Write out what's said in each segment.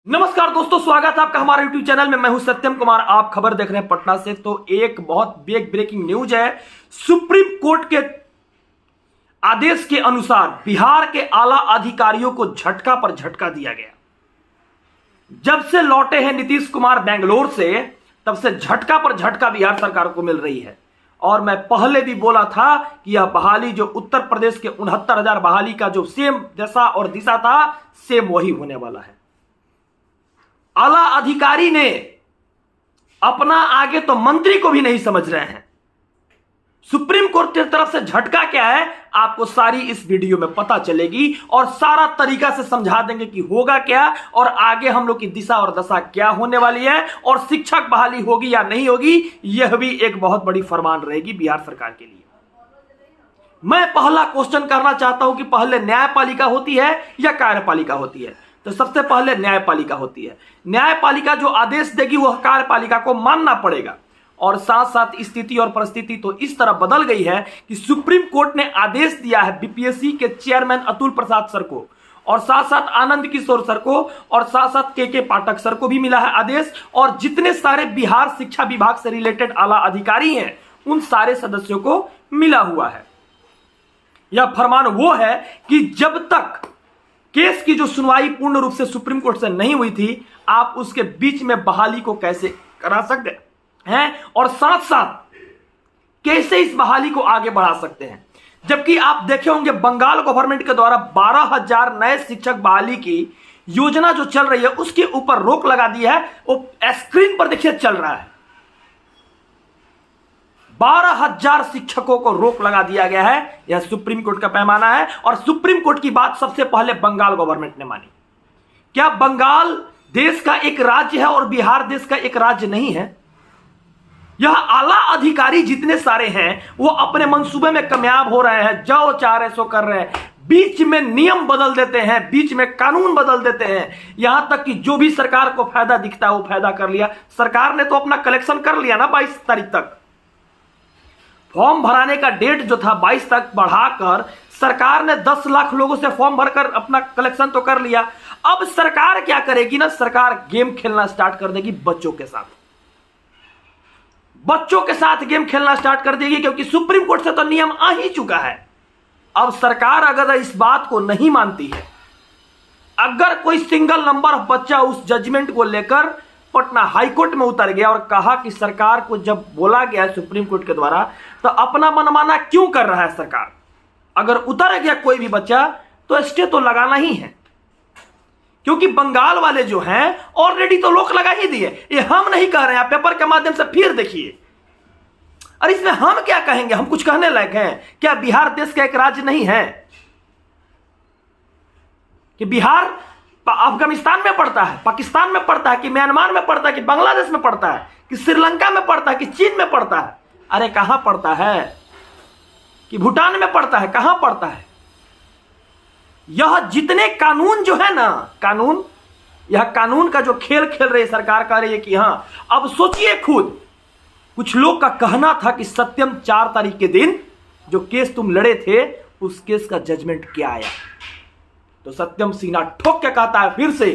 नमस्कार दोस्तों, स्वागत है आपका हमारे YouTube चैनल में। मैं हूं सत्यम कुमार। आप खबर देख रहे हैं पटना से। तो एक बहुत बिग ब्रेकिंग न्यूज है। सुप्रीम कोर्ट के आदेश के अनुसार बिहार के आला अधिकारियों को झटका पर झटका दिया गया। जब से लौटे हैं नीतीश कुमार बेंगलोर से, तब से झटका पर झटका बिहार सरकार को मिल रही है। और मैं पहले भी बोला था कि यह बहाली जो उत्तर प्रदेश के 69,000 बहाली का जो सेम दशा और दिशा था, सेम वही होने वाला है। आला अधिकारी ने अपना आगे तो मंत्री को भी नहीं समझ रहे हैं। सुप्रीम कोर्ट की तरफ से झटका क्या है, आपको सारी इस वीडियो में पता चलेगी और सारा तरीका से समझा देंगे कि होगा क्या और आगे हम लोग की दिशा और दशा क्या होने वाली है और शिक्षक बहाली होगी या नहीं होगी, यह भी एक बहुत बड़ी फरमान रहेगी बिहार सरकार के लिए। मैं पहला क्वेश्चन करना चाहता हूं कि पहले न्यायपालिका होती है या कार्यपालिका होती है? तो सबसे पहले न्यायपालिका होती है। न्यायपालिका जो आदेश देगी वह कार्यपालिका को मानना पड़ेगा। और साथ साथ स्थिति और परिस्थिति तो इस तरह बदल गई है कि सुप्रीम कोर्ट ने आदेश दिया है बीपीएससी के चेयरमैन अतुल प्रसाद सर को, और साथ साथ आनंद किशोर सर को, और साथ साथ के पाठक सर को भी मिला है आदेश। और जितने सारे बिहार शिक्षा विभाग से रिलेटेड आला अधिकारी हैं, उन सारे सदस्यों को मिला हुआ है। यह फरमान वो है कि जब तक केस की जो सुनवाई पूर्ण रूप से सुप्रीम कोर्ट से नहीं हुई थी, आप उसके बीच में बहाली को कैसे करा सकते हैं और साथ साथ कैसे इस बहाली को आगे बढ़ा सकते हैं। जबकि आप देखे होंगे बंगाल गवर्नमेंट के द्वारा 12,000 नए शिक्षक बहाली की योजना जो चल रही है, उसके ऊपर रोक लगा दी है। वो स्क्रीन पर देखिए चल रहा है। 12,000 शिक्षकों को रोक लगा दिया गया है। यह सुप्रीम कोर्ट का पैमाना है और सुप्रीम कोर्ट की बात सबसे पहले बंगाल गवर्नमेंट ने मानी। क्या बंगाल देश का एक राज्य है और बिहार देश का एक राज्य नहीं है? यह आला अधिकारी जितने सारे हैं वो अपने मंसूबे में कामयाब हो रहे हैं, जो चाह रहे सो कर रहे हैं। बीच में नियम बदल देते हैं, बीच में कानून बदल देते हैं, यहां तक कि जो भी सरकार को फायदा दिखता है वो फायदा कर लिया। सरकार ने तो अपना कलेक्शन कर लिया ना 22 तारीख तक। फॉर्म भराने का डेट जो था 22 तक बढ़ाकर सरकार ने 10 लाख लोगों से फॉर्म भरकर अपना कलेक्शन तो कर लिया। अब सरकार क्या करेगी ना, सरकार गेम खेलना स्टार्ट कर देगी बच्चों के साथ। बच्चों के साथ गेम खेलना स्टार्ट कर देगी, क्योंकि सुप्रीम कोर्ट से तो नियम आ ही चुका है। अब सरकार अगर इस बात को नहीं मानती है, अगर कोई सिंगल नंबर ऑफ बच्चा उस जजमेंट को लेकर पटना हाईकोर्ट में उतर गया और कहा कि सरकार को जब बोला गया है सुप्रीम कोर्ट के द्वारा, तो अपना मनमाना क्यों कर रहा है सरकार? अगर उतर गया कोई भी बच्चा तो स्टे तो लगाना ही है, क्योंकि बंगाल वाले जो हैं ऑलरेडी तो रोक लगा ही दिए। ये हम नहीं कह रहे हैं, आप पेपर के माध्यम से फिर देखिए। और इसमें हम क्या कहेंगे? हम कुछ कहने लायक हैं क्या? बिहार देश का एक राज्य नहीं है कि बिहार अफगानिस्तान में पड़ता है, पाकिस्तान में पड़ता है, कि म्यांमार में पड़ता है, कि बांग्लादेश में पड़ता है, कि श्रीलंका में पड़ता है, कि चीन में पड़ता है? अरे कहां पड़ता है? कि भूटान में पड़ता है? कहां पड़ता है? यह जितने कानून जो है ना, कानून, यह कानून का जो खेल खेल रही सरकार कह रही है कि हां, अब सोचिए खुद। कुछ लोग का कहना था कि सत्यम 4 तारीख के दिन जो केस तुम लड़े थे, उस केस का जजमेंट क्या आया? तो सत्यम सीना ठोक के कहता है फिर से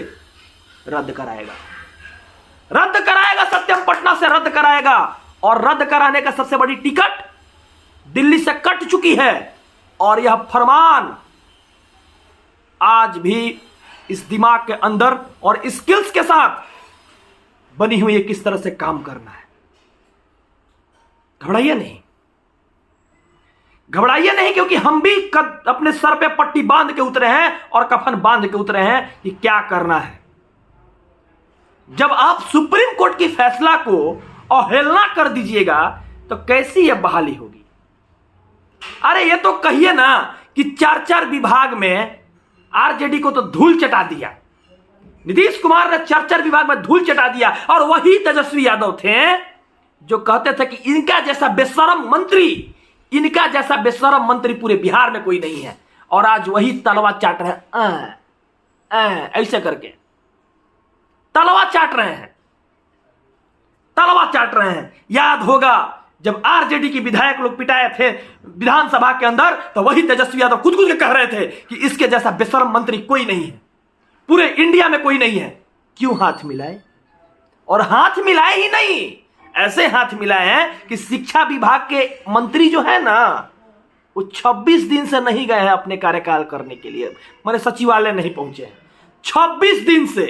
रद्द कराएगा, रद्द कराएगा। सत्यम पटना से रद्द कराएगा। और रद्द कराने का सबसे बड़ी टिकट दिल्ली से कट चुकी है। और यह फरमान आज भी इस दिमाग के अंदर और स्किल्स के साथ बनी हुई है किस तरह से काम करना है। घबराइए नहीं, घबराइए नहीं, क्योंकि हम भी अपने सर पे पट्टी बांध के उतरे हैं और कफन बांध के उतरे हैं कि क्या करना है। जब आप सुप्रीम कोर्ट की फैसला को अवहेलना कर दीजिएगा तो कैसी यह बहाली होगी? अरे ये तो कहिए ना कि 4 विभाग में आरजेडी को तो धूल चटा दिया। नीतीश कुमार ने 4 विभाग में धूल चटा दिया। और वही तेजस्वी यादव थे जो कहते थे कि इनका जैसा बेशरम मंत्री, इनका जैसा बेशरम मंत्री पूरे बिहार में कोई नहीं है। और आज वही तलवा चाट रहे हैं, ऐसे करके तलवा चाट रहे हैं, तलवा चाट रहे हैं। याद होगा जब आरजेडी की विधायक लोग पिटाए थे विधानसभा के अंदर, तो वही तेजस्वी यादव खुद के कह रहे थे कि इसके जैसा बेशरम मंत्री कोई नहीं है, पूरे इंडिया में कोई नहीं है। क्यों हाथ मिलाए? और हाथ मिलाए ही नहीं, ऐसे हाथ मिलाए हैं कि शिक्षा विभाग के मंत्री जो है ना, वो 26 दिन से नहीं गए हैं अपने कार्यकाल करने के लिए, माने सचिवालय नहीं पहुंचे हैं 26 दिन से।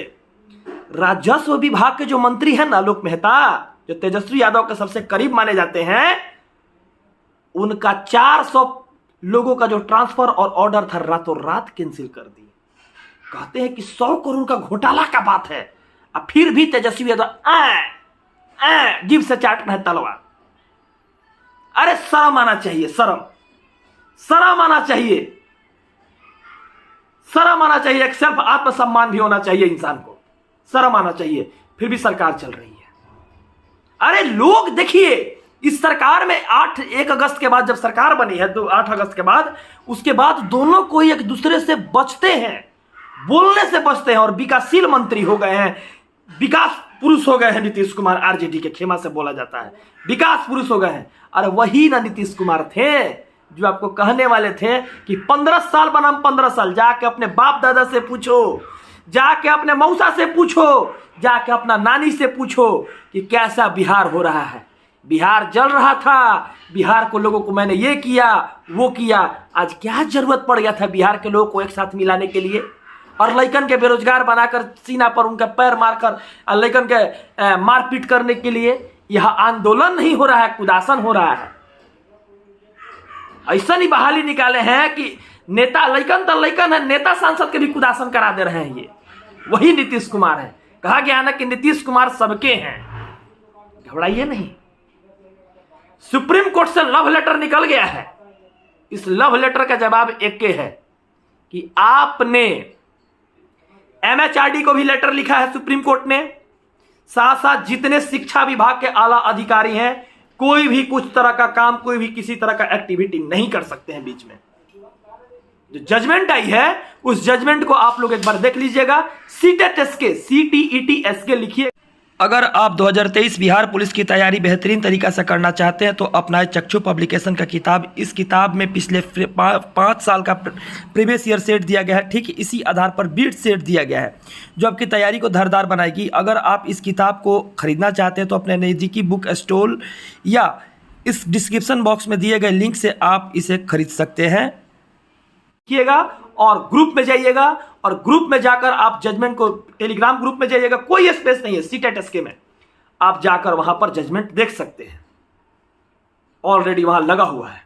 राजस्व विभाग के जो मंत्री हैं ना, आलोक मेहता, जो तेजस्वी यादव के सबसे करीब माने जाते हैं, उनका 400 लोगों का जो ट्रांसफर और ऑर्डर था रातों रात कैंसिल कर दिए। कहते हैं कि 100 करोड़ का घोटाला का बात है, और फिर भी तेजस्वी यादव जीभ से चाट रहे तलवार। अरे शर्म आना चाहिए, शर्म आना चाहिए, शर्म आना चाहिए। एक सेल्फ आत्मसम्मान भी होना चाहिए इंसान को, शर्म आना चाहिए। फिर भी सरकार चल रही है। अरे लोग देखिए, इस सरकार में 1 अगस्त के बाद जब सरकार बनी है, तो 8 अगस्त के बाद, उसके बाद दोनों कोई एक दूसरे से बचते हैं, बोलने से बचते हैं, और विकासशील मंत्री हो गए हैं, विकास पुरुष हो गए हैं नीतीश कुमार। आरजेडी के खेमा से बोला जाता है, विकास पुरुष हो गए हैं। अरे वही ना नीतीश कुमार थे जो आपको कहने वाले थे कि 15 साल बनाम 15 साल। जाके अपने बाप दादा से पूछो, जाके अपने मौसा से पूछो, जाके अपना नानी से पूछो कि कैसा बिहार हो रहा है। बिहार जल रहा था, बिहार को लोगों को मैंने ये किया वो किया। आज क्या जरूरत पड़ गया था बिहार के लोगों को एक साथ मिलाने के लिए, और लइकन के बेरोजगार बनाकर सीना पर उनका पैर मारकर लइकन के मारपीट करने के लिए। यह आंदोलन नहीं हो रहा है, कुदासन हो रहा है। ऐसा नहीं बहाली निकाले हैं कि नेता लइकन तो लइकन है, नेता सांसद के भी कुदासन करा दे रहे हैं। ये वही नीतीश कुमार है। कहा गया ना कि नीतीश कुमार सबके हैं, घबराइए नहीं। सुप्रीम कोर्ट से लव लेटर निकल गया है। इस लव लेटर का जवाब एक के है कि आपने एमएचआरडी को भी लेटर लिखा है सुप्रीम कोर्ट ने, साथ साथ जितने शिक्षा विभाग के आला अधिकारी हैं, कोई भी कुछ तरह का काम, कोई भी किसी तरह का एक्टिविटी नहीं कर सकते हैं बीच में। जो जजमेंट आई है, उस जजमेंट को आप लोग एक बार देख लीजिएगा। सीटेट-एसके, CTET-SK लिखिए। अगर आप 2023 बिहार पुलिस की तैयारी बेहतरीन तरीका से करना चाहते हैं तो अपनाए चक्षु पब्लिकेशन का किताब। इस किताब में पिछले 5 साल का प्रीवियस ईयर सेट दिया गया है। ठीक इसी आधार पर बीट सेट दिया गया है जो आपकी तैयारी को धारदार बनाएगी। अगर आप इस किताब को खरीदना चाहते हैं तो अपने नज़दीकी बुक स्टॉल या इस डिस्क्रिप्शन बॉक्स में दिए गए लिंक से आप इसे खरीद सकते हैं। देखिएगा और ग्रुप में जाइएगा, और ग्रुप में जाकर आप जजमेंट को, टेलीग्राम ग्रुप में जाइएगा, कोई स्पेस नहीं है सीटेट-एसके में, आप जाकर वहां पर जजमेंट देख सकते हैं। ऑलरेडी वहां लगा हुआ है।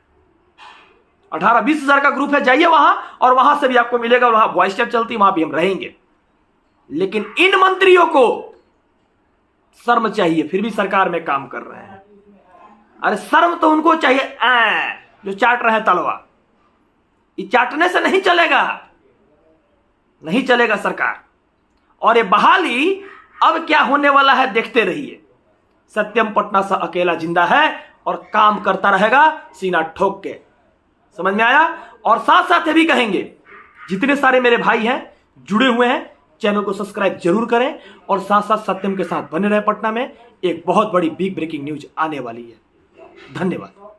18-20 हजार का ग्रुप है, जाइए वहां, और वहां से भी आपको मिलेगा। वहां वॉइस चैट चलती, वहां भी हम रहेंगे। लेकिन इन मंत्रियों को शर्म चाहिए, फिर भी सरकार में काम कर रहे हैं। अरे शर्म तो उनको चाहिए जो चाट रहे हैं तलवा। ये चाटने से नहीं चलेगा, नहीं चलेगा सरकार। और ये बहाली अब क्या होने वाला है देखते रहिए। सत्यम पटना सा अकेला जिंदा है और काम करता रहेगा सीना ठोक के। समझ में आया? और साथ साथ ये भी कहेंगे, जितने सारे मेरे भाई हैं जुड़े हुए हैं, चैनल को सब्सक्राइब जरूर करें, और साथ साथ सत्यम के साथ बने रहे। पटना में एक बहुत बड़ी बिग ब्रेकिंग न्यूज आने वाली है। धन्यवाद।